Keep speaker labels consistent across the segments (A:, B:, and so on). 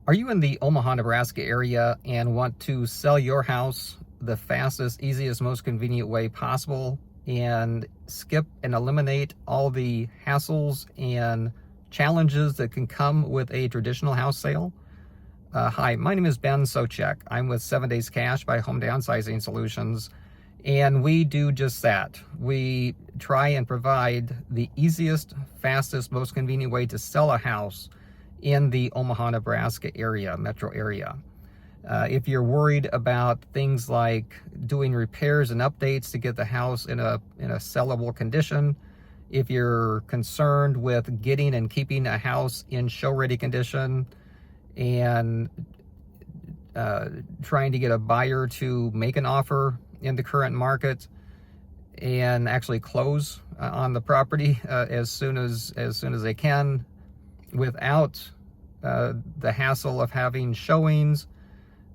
A: Are you in the Omaha, Nebraska area and want to sell your house the fastest, easiest, most convenient way possible and skip and eliminate all the hassles and challenges that can come with a traditional house sale? Hi, my name is Ben Sochek. I'm with 7 Days Cash by Home Downsizing Solutions, and we do just that. We try and provide the easiest, fastest, most convenient way to sell a house in the Omaha, Nebraska area, metro area. If you're worried about things like doing repairs and updates to get the house in a sellable condition, if you're concerned with getting and keeping a house in show-ready condition, and trying to get a buyer to make an offer in the current market and actually close on the property as soon as they can, without the hassle of having showings,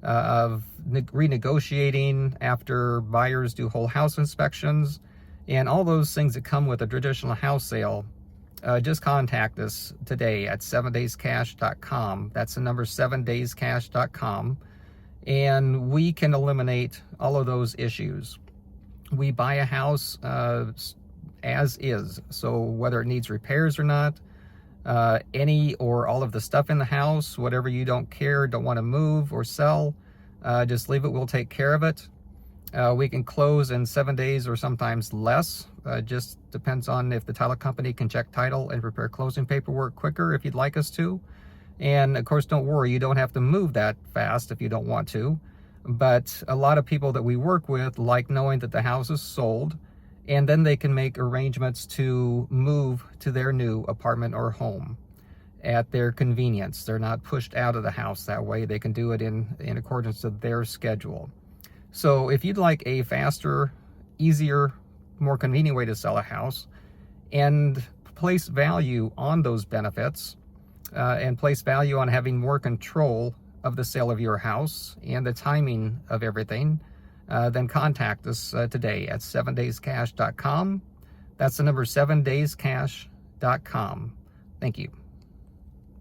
A: of renegotiating after buyers do whole house inspections, and all those things that come with a traditional house sale, just contact us today at 7dayscash.com. That's the number 7dayscash.com, and we can eliminate all of those issues. We buy a house as is, so whether it needs repairs or not, any or all of the stuff in the house, whatever you don't want to move or sell, just leave it. We'll take care of it. We can close in 7 days or sometimes less. Just depends on if the title company can check title and prepare closing paperwork quicker if you'd like us to. And of course, don't worry, you don't have to move that fast if you don't want to. But a lot of people that we work with like knowing that the house is sold, and then they can make arrangements to move to their new apartment or home at their convenience. They're not pushed out of the house that way. They can do it in accordance to their schedule. So if you'd like a faster, easier, more convenient way to sell a house and place value on those benefits, and place value on having more control of the sale of your house and the timing of everything, then contact us today at 7dayscash.com. That's the number 7dayscash.com. Thank you.